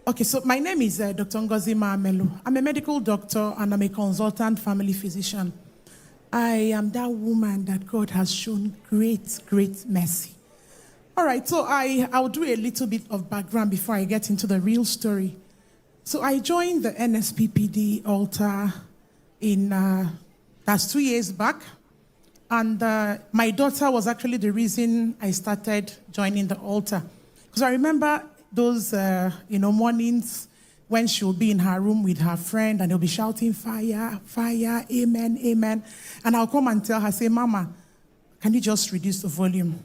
Okay, so my name is Dr. Ngozi Maamelu. I'm a medical doctor and I'm a consultant family physician. I am that woman that God has shown great, great mercy. All right, so I'll do a little bit of background before I get into the real story. So I joined the NSPPD altar that's 2 years back. And my daughter was actually the reason I started joining the altar. Because I remember those, mornings when she'll be in her room with her friend and they'll be shouting, fire, fire, amen, amen. And I'll come and tell her, say, Mama, can you just reduce the volume?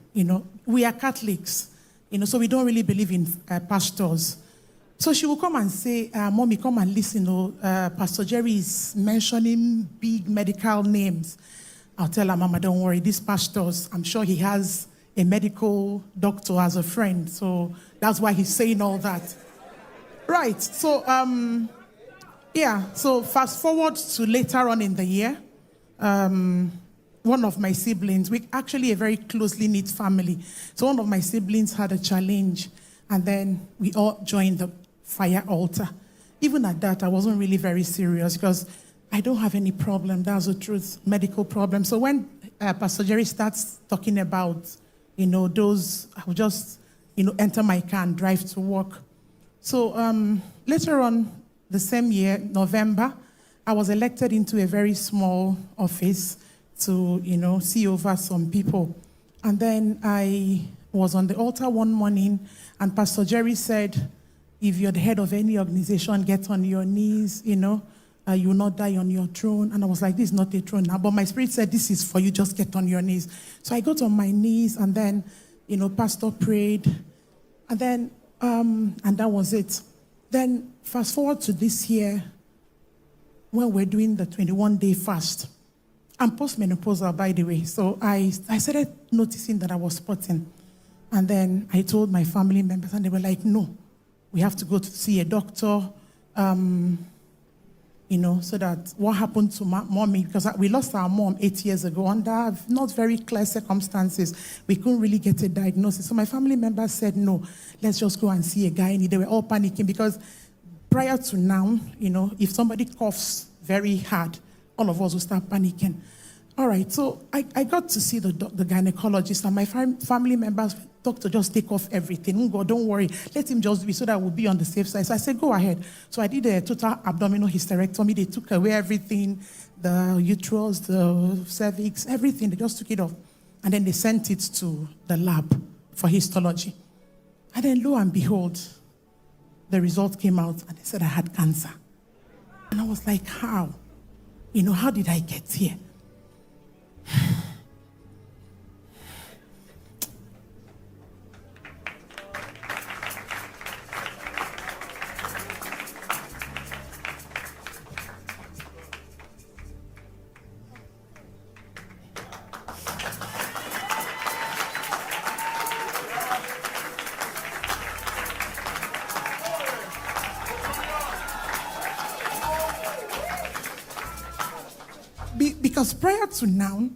We are Catholics, so we don't really believe in pastors. So she will come and say, Mommy, come and listen. Pastor Jerry is mentioning big medical names. I'll tell her, Mama, don't worry, these pastors, I'm sure he has a medical doctor as a friend. So that's why he's saying all that. Right, so, so fast forward to later on in the year. One of my siblings, we're actually a very closely knit family. So one of my siblings had a challenge, and then we all joined the fire altar. Even at that, I wasn't really very serious because I don't have any problem, that's the truth, medical problem. So when Pastor Jerry starts talking about, those, I will just, enter my car and drive to work. So later on, the same year, November, I was elected into a very small office to, see over some people. And then I was on the altar one morning, and Pastor Jerry said, if you're the head of any organization, get on your knees, you will not die on your throne. And I was like, this is not a throne now. But my spirit said, this is for you, just get on your knees. So I got on my knees, and then, Pastor prayed. And then, and that was it. Then fast forward to this year, when we're doing the 21-day fast. I'm postmenopausal, by the way. So I started noticing that I was spotting. And then I told my family members, and they were like, no, we have to go to see a doctor, so that what happened to mommy, because we lost our mom 8 years ago under not very clear circumstances. We couldn't really get a diagnosis. So my family members said, no, let's just go and see a guy. They were all panicking because prior to now, if somebody coughs very hard, all of us will start panicking. All right, so I got to see the gynecologist, and my family members, doctor, just take off everything. God, don't worry. Let him just be so that we'll be on the safe side. So I said, go ahead. So I did a total abdominal hysterectomy. They took away everything, the uterus, the cervix, everything. They just took it off. And then they sent it to the lab for histology. And then lo and behold, the result came out, and they said I had cancer. And I was like, how? How did I get here? Because prior to now,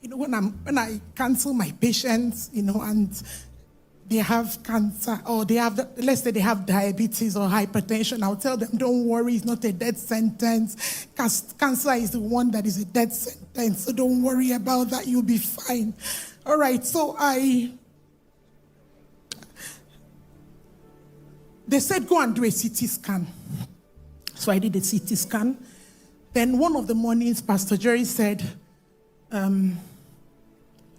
when I cancel my patients, and they have cancer, or let's say they have diabetes or hypertension, I'll tell them, don't worry, it's not a death sentence. Cancer is the one that is a death sentence, so don't worry about that, you'll be fine. All right, so they said, go and do a CT scan. So I did a CT scan. Then one of the mornings, Pastor Jerry said,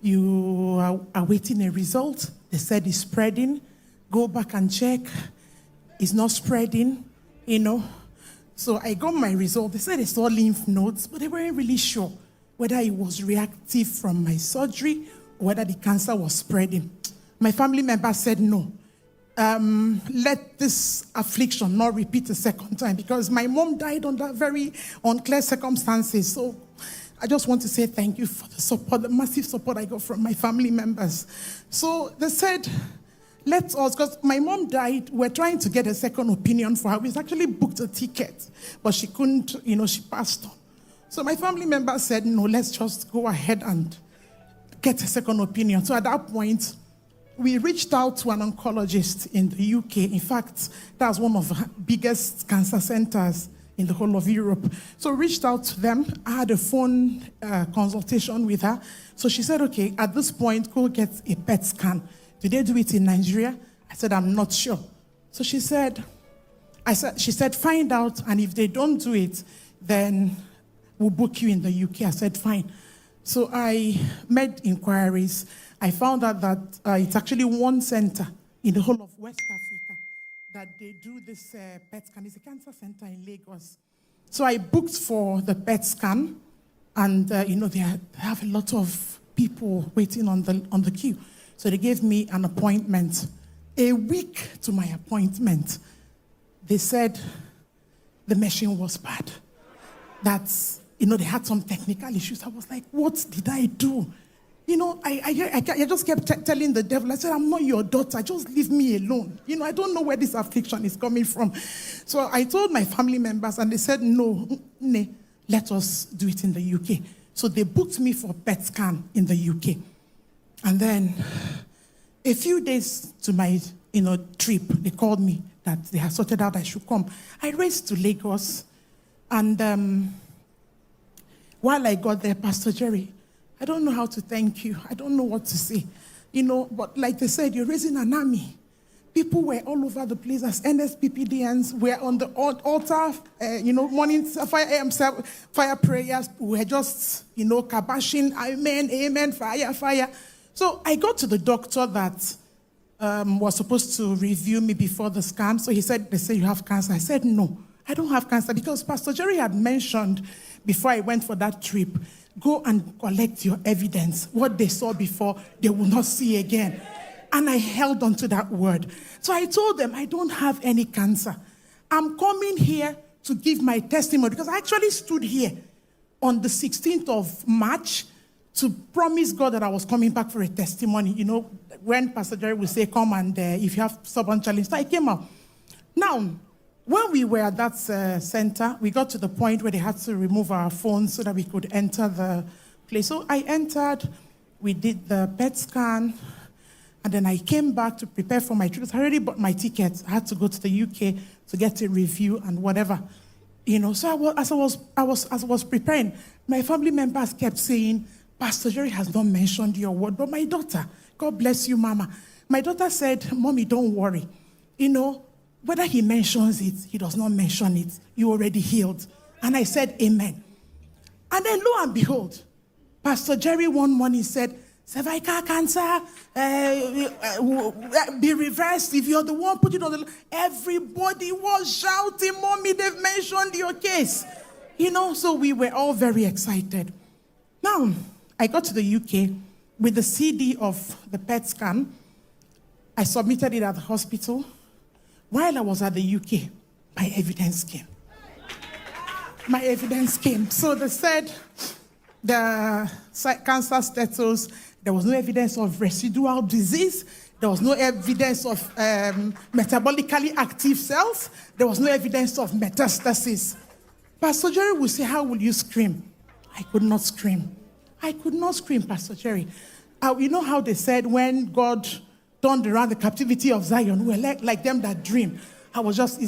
you are awaiting a result. They said it's spreading. Go back and check. It's not spreading, So I got my result. They said they saw lymph nodes, but they weren't really sure whether it was reactive from my surgery or whether the cancer was spreading. My family member said no. Let this affliction not repeat a second time, because my mom died under very unclear circumstances. So I just want to say thank you for the support, the massive support I got from my family members. So they said, let us, because my mom died, we're trying to get a second opinion for her. We actually booked a ticket, but she couldn't, she passed on. So my family members said, no, let's just go ahead and get a second opinion. So at that point, we reached out to an oncologist in the UK. In fact, that's one of the biggest cancer centers in the whole of Europe. So we reached out to them. I had a phone consultation with her. So she said, okay, at this point, go get a PET scan. Do they do it in Nigeria? I said, I'm not sure. So she said, find out, and if they don't do it, then we'll book you in the UK. I said, fine. So I made inquiries. I found out that it's actually one center in the whole of West Africa that they do this PET scan. It's a cancer center in Lagos. So I booked for the PET scan, and they have a lot of people waiting on the queue. So they gave me an appointment. A week to my appointment, they said the machine was bad. They had some technical issues. I was like, what did I do? I just kept telling the devil, I said, I'm not your daughter. Just leave me alone. I don't know where this affliction is coming from. So I told my family members, and they said, no, let us do it in the UK. So they booked me for PET scan in the UK. And then a few days to my trip, they called me that they had sorted out I should come. I raced to Lagos, and while I got there, Pastor Jerry, I don't know how to thank you. I don't know what to say. But like they said, you're raising an army. People were all over the place as NSPPDNs. We're on the altar, morning 5 a.m. fire prayers. We were just, kabashing, amen, fire. So I got to the doctor that was supposed to review me before the scan. So they say you have cancer. I said, no, I don't have cancer, because Pastor Jerry had mentioned before I went for that trip, go and collect your evidence. What they saw before, they will not see again. And I held on to that word. So I told them, I don't have any cancer. I'm coming here to give my testimony, because I actually stood here on the 16th of March to promise God that I was coming back for a testimony. When Pastor Jerry would say, come and if you have stubborn challenge. So I came out. Now, when we were at that center, we got to the point where they had to remove our phones so that we could enter the place. So I entered, we did the PET scan, and then I came back to prepare for my trip. I already bought my ticket. I had to go to the UK to get a review and whatever. So as I was preparing, my family members kept saying, Pastor Jerry has not mentioned your word, but my daughter, God bless you, Mama. My daughter said, Mommy, don't worry. Whether he mentions it, he does not mention it, you already healed. And I said, amen. And then lo and behold, Pastor Jerry one morning said, cervical cancer, be reversed. If you're the one, put it on the... Everybody was shouting, Mommy, they've mentioned your case. So we were all very excited. Now, I got to the UK with the CD of the PET scan. I submitted it at the hospital. While I was at the UK, my evidence came. So they said the cancer status, there was no evidence of residual disease. There was no evidence of metabolically active cells. There was no evidence of metastasis. Pastor Jerry would say, how will you scream? I could not scream. Pastor Jerry. You know how they said when God turned around the captivity of Zion, we were like them that dream. I was just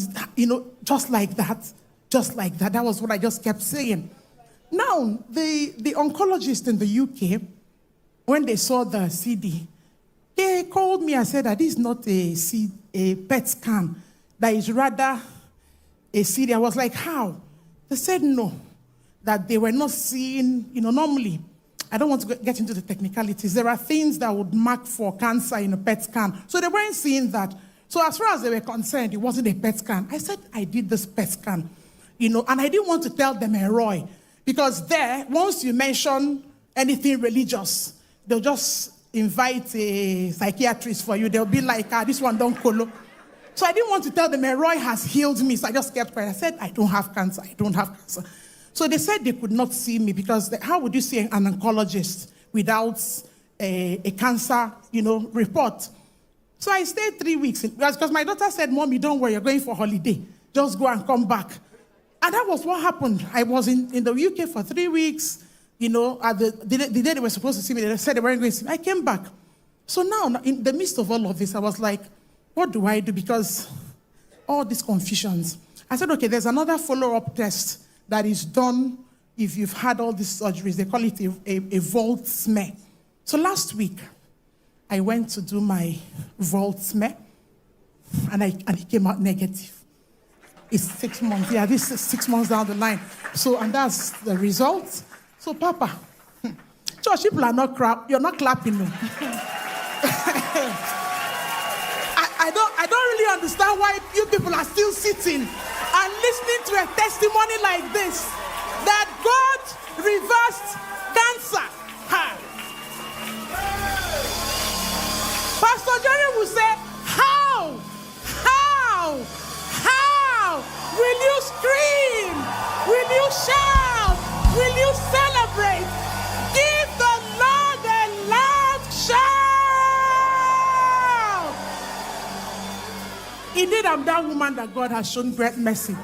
like that. That was what I just kept saying. Now, the oncologist in the UK, when they saw the CD, they called me and said that this is not a PET scan, that is rather a CD. I was like, how? They said no, that they were not seeing, normally, I don't want to get into the technicalities. There are things that would mark for cancer in a PET scan. So they weren't seeing that. So as far as they were concerned, it wasn't a PET scan. I said, I did this PET scan, and I didn't want to tell them a Roy, because once you mention anything religious, they'll just invite a psychiatrist for you. They'll be like, this one don't colo. So I didn't want to tell them a Roy has healed me. So I just kept quiet. I said, I don't have cancer. So they said they could not see me, because how would you see an oncologist without a cancer, report? So I stayed 3 weeks because my daughter said, Mommy, don't worry, you're going for holiday. Just go and come back. And that was what happened. I was in the UK for 3 weeks. At the day they were supposed to see me, they said they weren't going to see me. I came back. So now, in the midst of all of this, I was like, what do I do? Because all these confusions. I said, okay, there's another follow-up test that is done if you've had all these surgeries. They call it a vault smear. So last week, I went to do my vault smear, and it came out negative. It's 6 months. Yeah, this is 6 months down the line. So, and that's the result. So, Papa, church people are not you're not clapping me. I don't really understand why you people are still sitting and listening to a testimony like this, that God reversed cancer. Ha. Pastor Jerry will say, how will you scream? Will you shout? Will you celebrate? Give the Lord a loud shout. Indeed, I'm that woman that God has shown great mercy.